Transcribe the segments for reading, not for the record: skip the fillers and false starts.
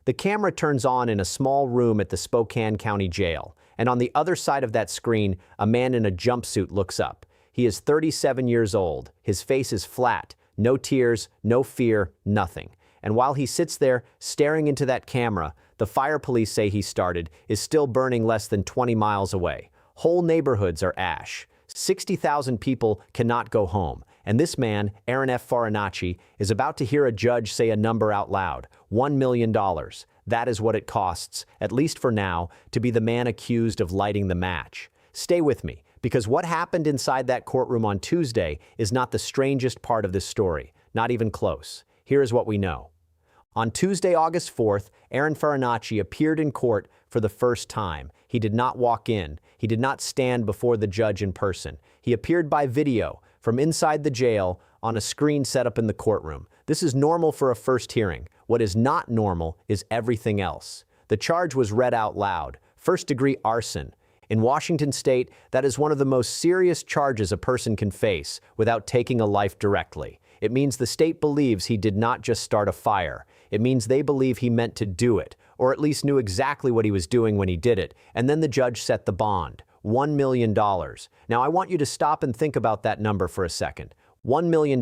The camera turns on in a small room at the Spokane County Jail, and on the other side of that screen, a man in a jumpsuit looks up. He is 37 years old. His face is flat, no tears, no fear, nothing. And while he sits there, staring into that camera, the fire police say he started is still burning less than 20 miles away. Whole neighborhoods are ash. 60,000 people cannot go home. And this man, Aaron F. Farinacci, is about to hear a judge say a number out loud, $1 million. That is what it costs, at least for now, to be the man accused of lighting the match. Stay with me, because what happened inside that courtroom on Tuesday is not the strangest part of this story, not even close. Here is what we know. On Tuesday, August 4th, Aaron Farinacci appeared in court for the first time. He did not walk in. He did not stand before the judge in person. He appeared by video, from inside the jail, on a screen set up in the courtroom. This is normal for a first hearing. What is not normal is everything else. The charge was read out loud. First-degree arson. In Washington state, that is one of the most serious charges a person can face without taking a life directly. It means the state believes he did not just start a fire. It means they believe he meant to do it, or at least knew exactly what he was doing when he did it, and then the judge set the bond, $1 million. Now I want you to stop and think about that number for a second. $1 million.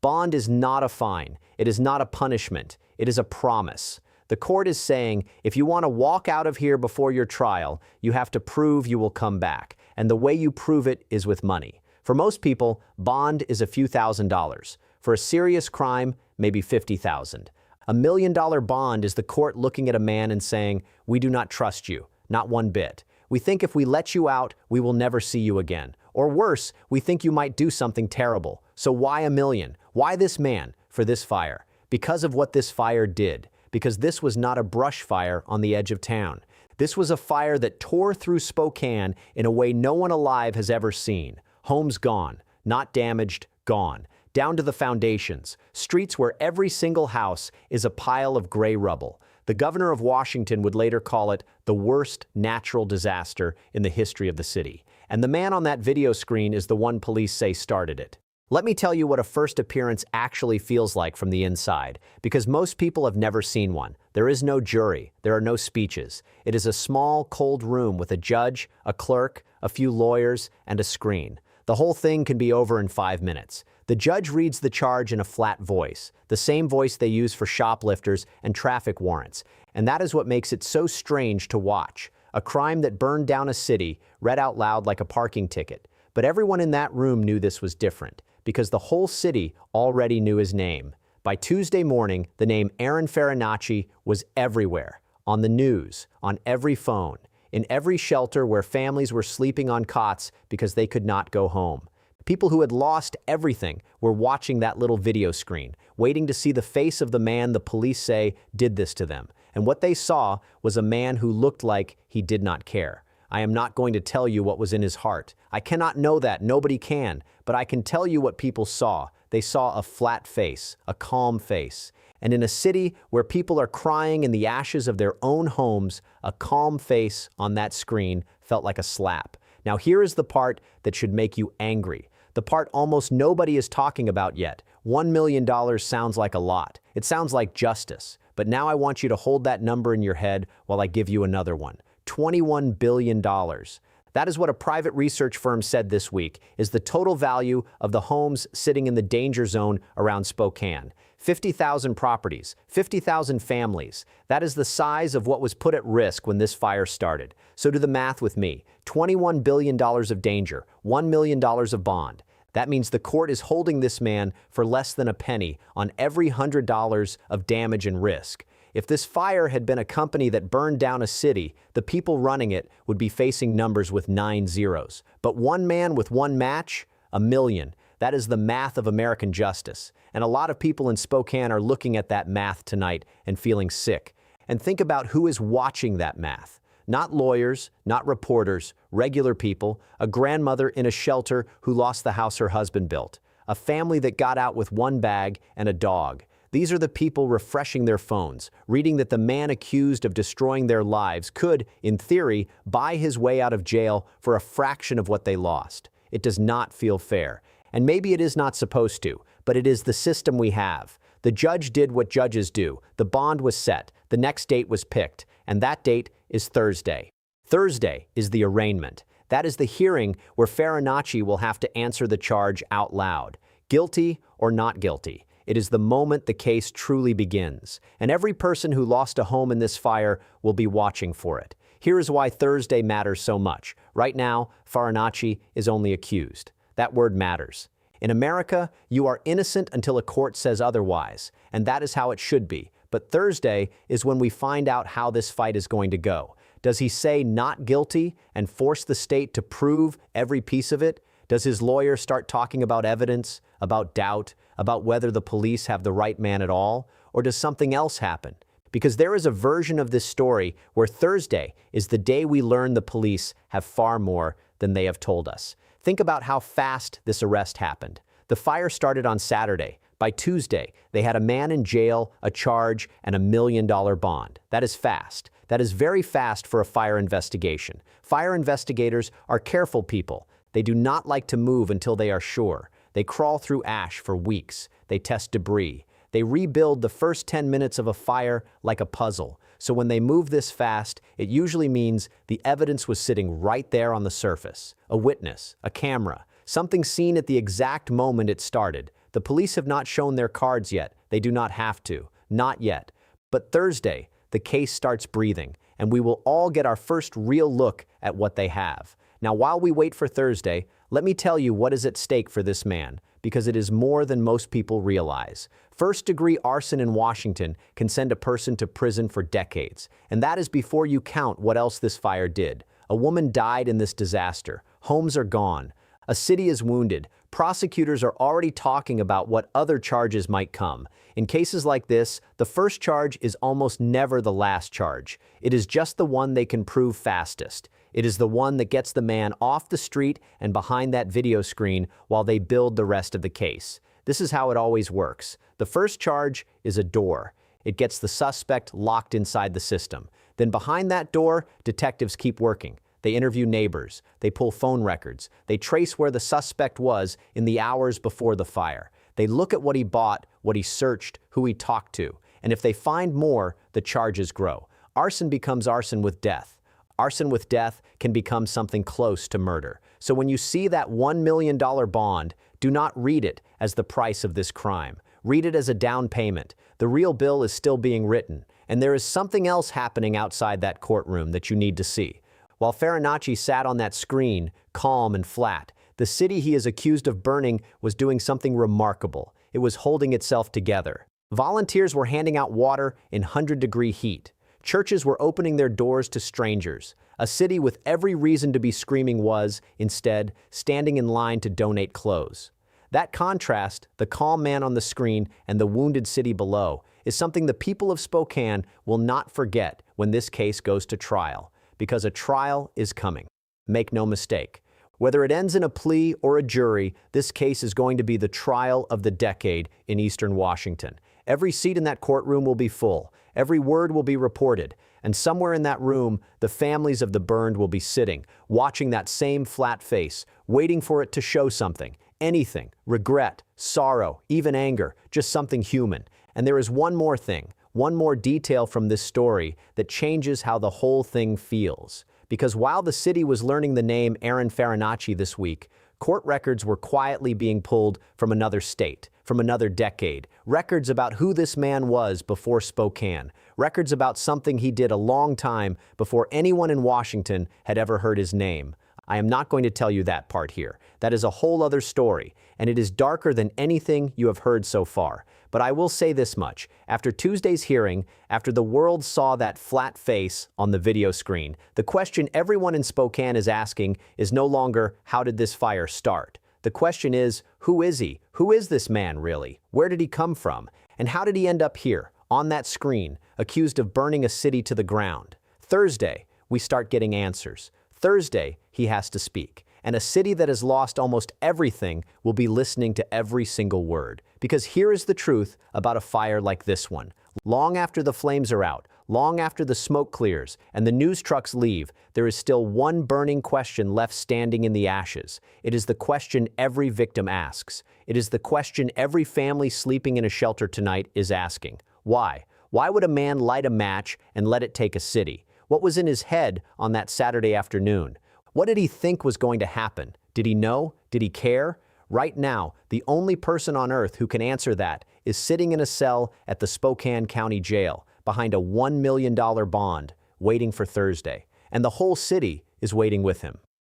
Bond is not a fine. It is not a punishment. It is a promise. The court is saying, if you want to walk out of here before your trial, you have to prove you will come back, and the way you prove it is with money. For most people, bond is a few $1,000s. For a serious crime, maybe $50,000. $1 million bond is the court looking at a man and saying, we do not trust you, not one bit. We think if we let you out, we will never see you again. Or worse, we think you might do something terrible. So why $1 million? Why this man for this fire? Because of what this fire did. Because this was not a brush fire on the edge of town. This was a fire that tore through Spokane in a way no one alive has ever seen. Homes gone, not damaged, gone. Down to the foundations, streets where every single house is a pile of gray rubble. The governor of Washington would later call it the worst natural disaster in the history of the city. And the man on that video screen is the one police say started it. Let me tell you what a first appearance actually feels like from the inside, because most people have never seen one. There is no jury. There are no speeches. It is a small, cold room with a judge, a clerk, a few lawyers, and a screen. The whole thing can be over in 5 minutes. The judge reads the charge in a flat voice, the same voice they use for shoplifters and traffic warrants. And that is what makes it so strange to watch. A crime that burned down a city, read out loud like a parking ticket. But everyone in that room knew this was different, because the whole city already knew his name. By Tuesday morning, the name Aaron Farinacci was everywhere. On the news, on every phone, in every shelter where families were sleeping on cots because they could not go home. People who had lost everything were watching that little video screen, waiting to see the face of the man the police say did this to them. And what they saw was a man who looked like he did not care. I am not going to tell you what was in his heart. I cannot know that, nobody can, but I can tell you what people saw. They saw a flat face, a calm face. And in a city where people are crying in the ashes of their own homes, a calm face on that screen felt like a slap. Now here is the part that should make you angry. The part almost nobody is talking about yet. $1 million sounds like a lot. It sounds like justice. But now I want you to hold that number in your head while I give you another one. $21 billion. That is what a private research firm said this week is the total value of the homes sitting in the danger zone around Spokane. 50,000 properties, 50,000 families. That is the size of what was put at risk when this fire started. So do the math with me. $21 billion of danger, $1 million of bond. That means the court is holding this man for less than a penny on every $100 of damage and risk. If this fire had been a company that burned down a city, the people running it would be facing numbers with 9 zeros. But one man with one match? $1 million. That is the math of American justice. And a lot of people in Spokane are looking at that math tonight and feeling sick. And think about who is watching that math. Not lawyers, not reporters, regular people, a grandmother in a shelter who lost the house her husband built, a family that got out with one bag and a dog. These are the people refreshing their phones, reading that the man accused of destroying their lives could, in theory, buy his way out of jail for a fraction of what they lost. It does not feel fair. And maybe it is not supposed to, but it is the system we have. The judge did what judges do. The bond was set. The next date was picked, and that date is Thursday. Thursday is the arraignment. That is the hearing where Farinacci will have to answer the charge out loud. Guilty or not guilty. It is the moment the case truly begins, and every person who lost a home in this fire will be watching for it. Here is why Thursday matters so much. Right now, Farinacci is only accused. That word matters. In America, you are innocent until a court says otherwise, and that is how it should be. But Thursday is when we find out how this fight is going to go. Does he say not guilty and force the state to prove every piece of it? Does his lawyer start talking about evidence, about doubt, about whether the police have the right man at all? Or does something else happen? Because there is a version of this story where Thursday is the day we learn the police have far more than they have told us. Think about how fast this arrest happened. The fire started on Saturday. By Tuesday, they had a man in jail, a charge, and $1 million bond. That is fast. That is very fast for a fire investigation. Fire investigators are careful people. They do not like to move until they are sure. They crawl through ash for weeks. They test debris. They rebuild the first 10 minutes of a fire like a puzzle. So when they move this fast, it usually means the evidence was sitting right there on the surface. A witness, a camera, something seen at the exact moment it started. The police have not shown their cards yet. They do not have to. Not yet. But Thursday, the case starts breathing, and we will all get our first real look at what they have. Now, while we wait for Thursday, let me tell you what is at stake for this man, because it is more than most people realize. First-degree arson in Washington can send a person to prison for decades, and that is before you count what else this fire did. A woman died in this disaster. Homes are gone. A city is wounded. Prosecutors are already talking about what other charges might come. In cases like this, the first charge is almost never the last charge. It is just the one they can prove fastest. It is the one that gets the man off the street and behind that video screen while they build the rest of the case. This is how it always works. The first charge is a door. It gets the suspect locked inside the system. Then behind that door, detectives keep working. They interview neighbors. They pull phone records. They trace where the suspect was in the hours before the fire. They look at what he bought, what he searched, who he talked to. And if they find more, the charges grow. Arson becomes arson with death. Arson with death can become something close to murder. So when you see that $1 million bond, do not read it as the price of this crime. Read it as a down payment. The real bill is still being written, and there is something else happening outside that courtroom that you need to see. While Farinacci sat on that screen, calm and flat, the city he is accused of burning was doing something remarkable. It was holding itself together. Volunteers were handing out water in 100-degree heat. Churches were opening their doors to strangers. A city with every reason to be screaming was, instead, standing in line to donate clothes. That contrast, the calm man on the screen and the wounded city below, is something the people of Spokane will not forget when this case goes to trial, because a trial is coming. Make no mistake. Whether it ends in a plea or a jury, this case is going to be the trial of the decade in Eastern Washington. Every seat in that courtroom will be full. Every word will be reported. And somewhere in that room, the families of the burned will be sitting, watching that same flat face, waiting for it to show something. Anything. Regret, sorrow, even anger. Just something human. And there is one more thing, one more detail from this story that changes how the whole thing feels. Because while the city was learning the name Aaron Farinacci this week, court records were quietly being pulled from another state, from another decade. Records about who this man was before Spokane. Records about something he did a long time before anyone in Washington had ever heard his name. I am not going to tell you that part here. That is a whole other story, and it is darker than anything you have heard so far. But I will say this much. After Tuesday's hearing, after the world saw that flat face on the video screen, the question everyone in Spokane is asking is no longer, how did this fire start? The question is, who is he? Who is this man, really? Where did he come from? And how did he end up here, on that screen, accused of burning a city to the ground? Thursday, we start getting answers. Thursday, he has to speak. And a city that has lost almost everything will be listening to every single word. Because here is the truth about a fire like this one. Long after the flames are out, Long after the smoke clears and the news trucks leave, there is still one burning question left standing in the ashes. It is the question every victim asks. It is the question every family sleeping in a shelter tonight is asking. Why? Why would a man light a match and let it take a city? What was in his head on that Saturday afternoon? What did he think was going to happen? Did he know? Did he care? Right now, the only person on earth who can answer that is sitting in a cell at the Spokane County Jail behind a $1 million bond, waiting for Thursday. And the whole city is waiting with him.